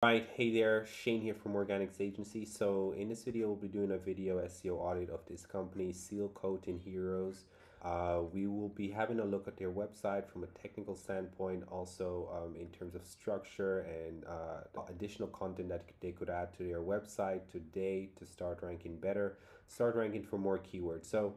Right, hey there, Shane here from Organics Agency. So in this video, we'll be doing a video SEO audit of this company, Seal Coating Heroes. We will be having a look at their website from a technical standpoint, also in terms of structure and additional content that they could add to their website today to start ranking better, start ranking for more keywords. So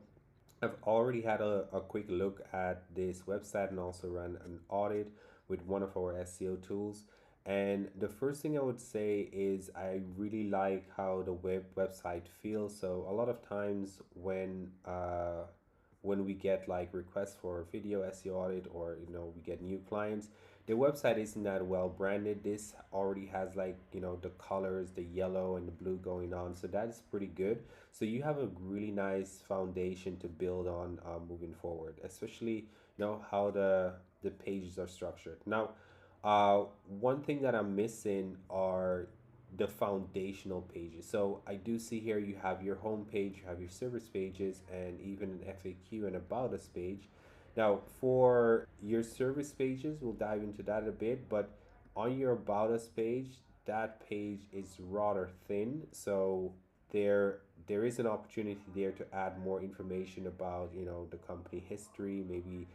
I've already had a quick look at this website and also ran an audit with one of our SEO tools. And the first thing I would say is I really like how the website feels. So a lot of times when we get like requests for video SEO audit, or we get new clients, the website isn't that well branded. This already has like the colors, the yellow and the blue going on, so that's pretty good. So you have a really nice foundation to build on moving forward, especially how the pages are structured. Now, one thing that I'm missing are the foundational pages. So I do see here you have your home page, you have your service pages, and even an FAQ and about us page. Now, for your service pages, we'll dive into that a bit, but on your about us page, that page is rather thin. So there is an opportunity there to add more information about the company history, maybe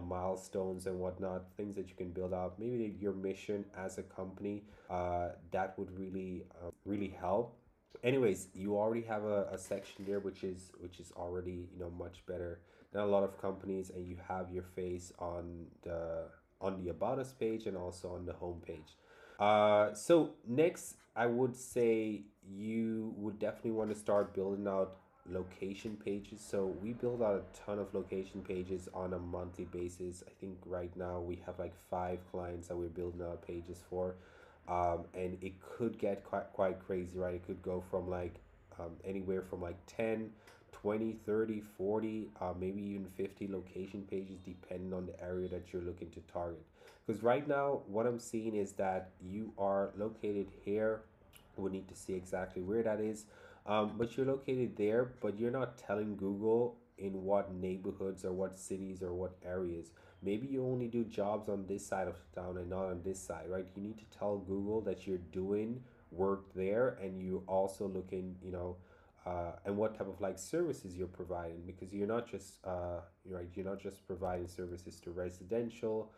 milestones and whatnot, things that you can build up, maybe your mission as a company. That would really help. Anyways, you already have a section there which is already much better than a lot of companies, and you have your face on the about us page and also on the home page. So next, I would say you would definitely want to start building out location pages. So we build out a ton of location pages on a monthly basis. I think right now we have like 5 clients that we're building out pages for. And it could get quite crazy, right? It could go from like anywhere from like 10, 20, 30, 40, maybe even 50 location pages, depending on the area that you're looking to target. Because right now, what I'm seeing is that you are located here. We need to see exactly where that is. But you're located there, but you're not telling Google in what neighborhoods or what cities or what areas. Maybe you only do jobs on this side of town and not on this side, right? You need to tell Google that you're doing work there, and you also looking, and what type of like services you're providing, because you're not just providing services to residential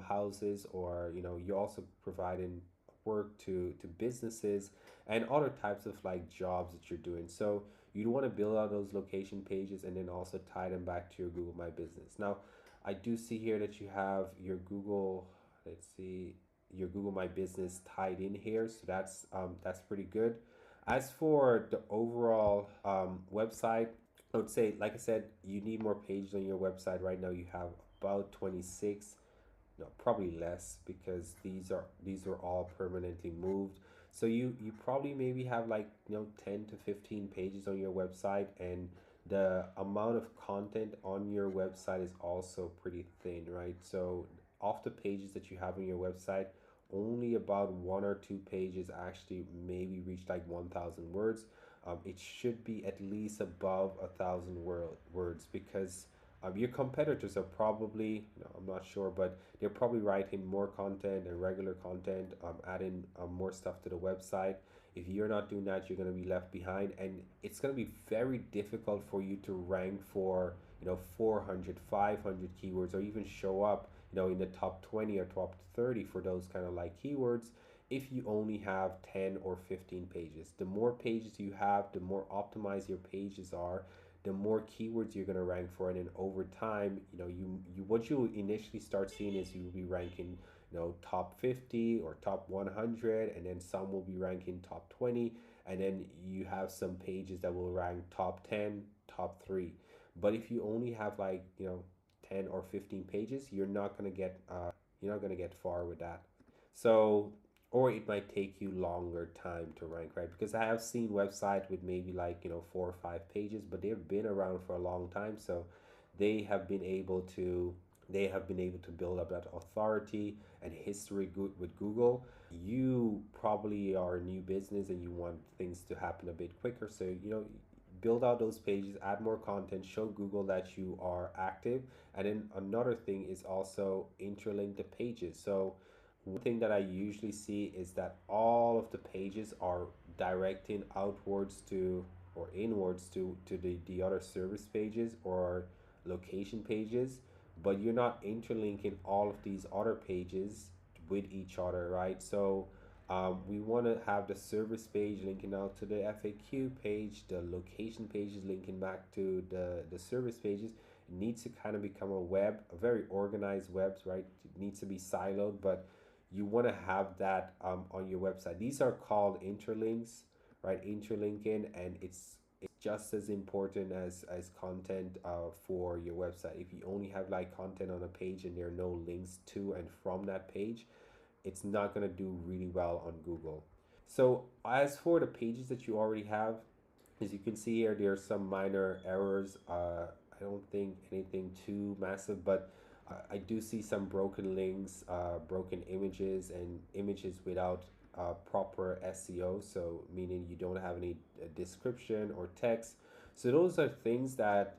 houses, or you're also providing work to businesses and other types of like jobs that you're doing. So you'd want to build out those location pages and then also tie them back to your Google My Business. Now, I do see here that you have your Google, let's see, your Google My Business tied in here. So that's pretty good. As for the overall website, I would say, like I said, you need more pages on your website. Right now, you have about 26, no, probably less, because these are all permanently moved. So you probably maybe have like 10 to 15 pages on your website, and the amount of content on your website is also pretty thin, right? So off the pages that you have on your website, only about 1 or 2 pages actually maybe reach like 1,000 words. It should be at least above 1,000 words, because your competitors are probably, I'm not sure, but they're probably writing more content and regular content, adding more stuff to the website. If you're not doing that, you're going to be left behind, and it's going to be very difficult for you to rank for 400, 500 keywords, or even show up in the top 20 or top 30 for those kind of like keywords, if you only have 10 or 15 pages. The more pages you have, the more optimized your pages are, the more keywords you're going to rank for. And then over time, you what you initially start seeing is you'll be ranking top 50 or top 100, and then some will be ranking top 20, and then you have some pages that will rank top 10, top 3. But if you only have like 10 or 15 pages, you're not going to get far with that. So, or it might take you longer time to rank, right? Because I have seen websites with maybe like 4 or 5 pages, but they've been around for a long time, so they have been able to build up that authority and history good with Google. You probably are a new business and you want things to happen a bit quicker, so build out those pages, add more content, show Google that you are active. And then another thing is also interlink the pages. So One thing that I usually see is that all of the pages are directing outwards to or inwards to the other service pages or location pages, but you're not interlinking all of these other pages with each other, right? So we want to have the service page linking out to the FAQ page, the location pages linking back to the service pages. It needs to kind of become a web, a very organized web, right? It needs to be siloed, but you want to have that on your website. These are called interlinks, right? Interlinking, and it's just as important as content for your website. If you only have like content on a page and there are no links to and from that page, it's not going to do really well on Google. So as for the pages that you already have, as you can see here, there are some minor errors. I don't think anything too massive, but I do see some broken links, broken images, and images without proper SEO. So meaning you don't have any description or text. So those are things that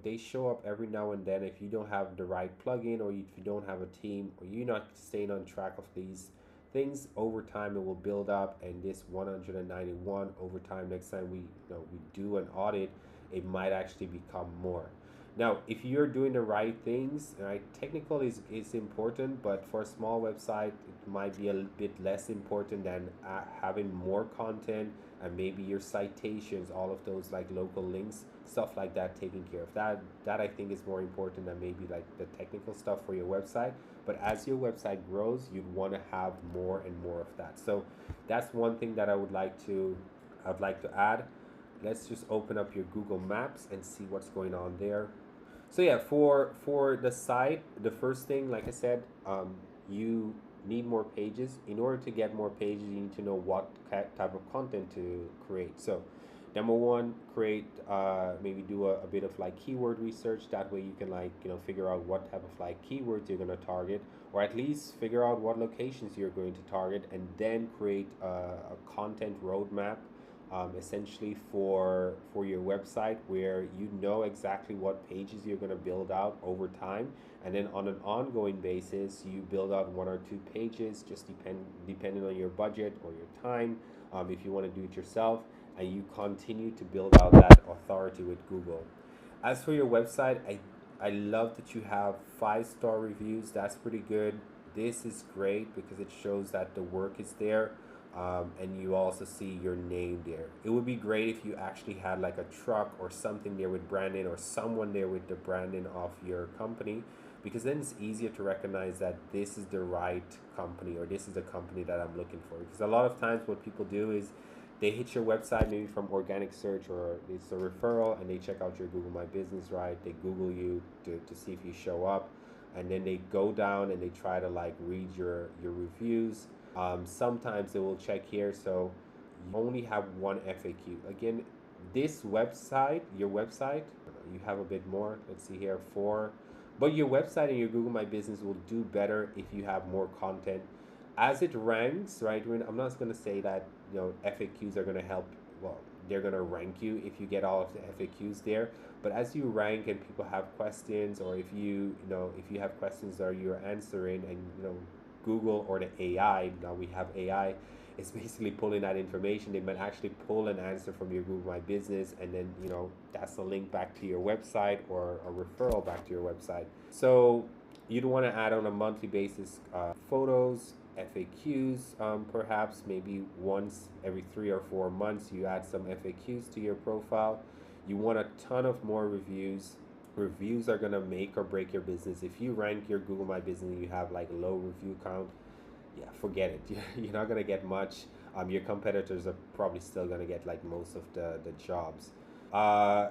they show up every now and then if you don't have the right plugin, or if you don't have a team, or you're not staying on track of these things. Over time it will build up, and this 191 over time, next time we do an audit, it might actually become more. Now if you're doing the right things, right, technical is important, but for a small website it might be a bit less important than having more content, and maybe your citations, all of those like local links, stuff like that, taking care of that I think is more important than maybe like the technical stuff for your website. But as your website grows, you'd want to have more and more of that. So that's one thing that I'd like to add. Let's just open up your Google Maps and see what's going on there. So yeah, for the site, the first thing, like I said, you need more pages. In order to get more pages, you need to know what type of content to create. So number one, create maybe do a bit of like keyword research. That way you can like figure out what type of like keywords you're going to target, or at least figure out what locations you're going to target, and then create a content roadmap, essentially for your website, where you know exactly what pages you're going to build out over time, and then on an ongoing basis you build out one or two pages, just depending on your budget or your time, if you want to do it yourself, and you continue to build out that authority with Google. As for your website, I love that you have 5-star reviews. That's pretty good. This is great because it shows that the work is there, and you also see your name there. It would be great if you actually had like a truck or something there with branding, or someone there with the branding of your company, because then it's easier to recognize that this is the right company, or this is the company that I'm looking for. Because a lot of times what people do is they hit your website maybe from organic search, or it's a referral, and they check out your Google My Business, right? They Google you to see if you show up, and then they go down and they try to like read your reviews. Sometimes they will check here, so you only have one FAQ. Again, this website, your website, you have a bit more. Let's see here, four. But your website and your Google My Business will do better if you have more content. As it ranks, right? I'm not going to say that FAQs are going to help. Well, they're going to rank you if you get all of the FAQs there. But as you rank and people have questions, or if if you have questions that you're answering, and Google or the AI, now we have AI, is basically pulling that information. They might actually pull an answer from your Google My Business, and then that's a link back to your website, or a referral back to your website. So you'd want to add on a monthly basis photos, FAQs, perhaps maybe once every 3 or 4 months you add some FAQs to your profile. You want a ton of more reviews. Reviews are going to make or break your business. If you rank your Google My Business and you have like low review count, yeah, forget it. You're not going to get much. Your competitors are probably still going to get like most of the jobs. Uh,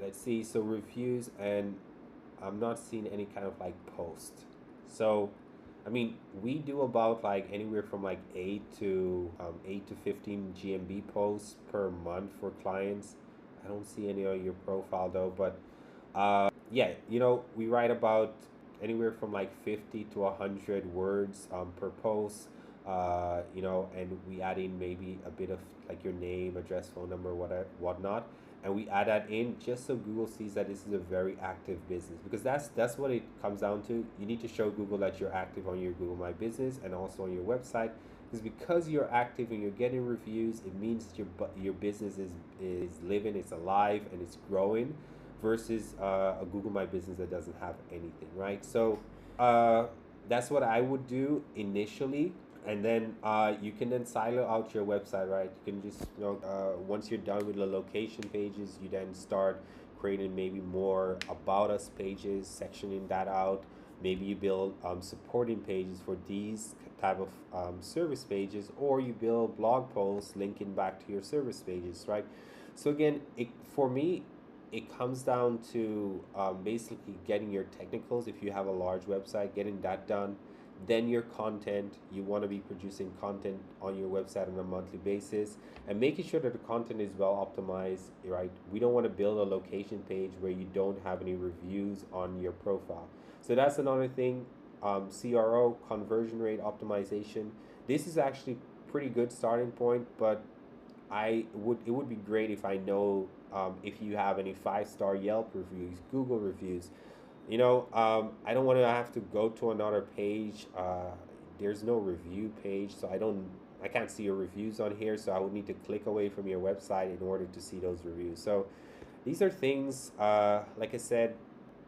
let's see. So reviews, and I'm not seeing any kind of like post. So I mean, we do about like anywhere from like 8 to 15 GMB posts per month for clients. I don't see any on your profile though, but yeah, we write about anywhere from like 50 to 100 words per post. and we add in maybe a bit of like your name, address, phone number, whatever, whatnot, and we add that in just so Google sees that this is a very active business, because that's what it comes down to. You need to show Google that you're active on your Google My Business and also on your website, because you're active and you're getting reviews, it means that your business is living, it's alive, and it's growing, versus a Google My Business that doesn't have anything, right? So that's what I would do initially. And then you can then silo out your website, right? You can just, once you're done with the location pages, you then start creating maybe more about us pages, sectioning that out. Maybe you build supporting pages for these type of service pages, or you build blog posts linking back to your service pages, right? So again, for me, it comes down to basically getting your technicals. If you have a large website, getting that done, then your content, you want to be producing content on your website on a monthly basis, and making sure that the content is well optimized, right? We don't want to build a location page where you don't have any reviews on your profile. So that's another thing. CRO, conversion rate optimization, this is actually pretty good starting point, but it would be great if I know if you have any 5-star Yelp reviews, Google reviews. I don't want to have to go to another page. There's no review page, so I can't see your reviews on here. So I would need to click away from your website in order to see those reviews. So these are things, like I said,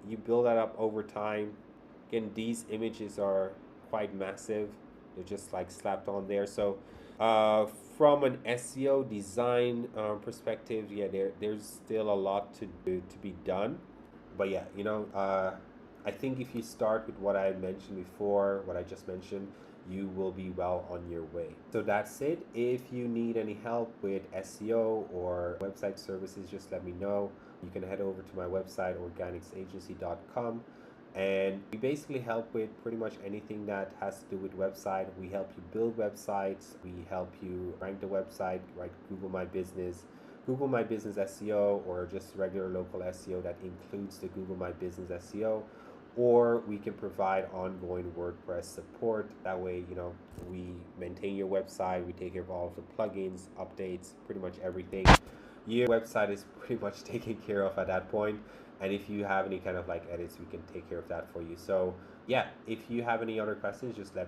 you build that up over time. Again, these images are quite massive. They're just like slapped on there. So uh, from an SEO design perspective, yeah, there's still a lot to be done. But yeah, I think if you start with what I mentioned before, what I just mentioned, you will be well on your way. So that's it. If you need any help with SEO or website services, just let me know. You can head over to my website, organicsagency.com. And we basically help with pretty much anything that has to do with website. We help you build websites. We help you rank the website, right? Google My Business SEO, or just regular local SEO that includes the Google My Business SEO. Or we can provide ongoing WordPress support. That way, we maintain your website, we take care of all of the plugins, updates, pretty much everything. Your website is pretty much taken care of at that point. And if you have any kind of like edits, we can take care of that for you. So yeah, if you have any other questions, just let me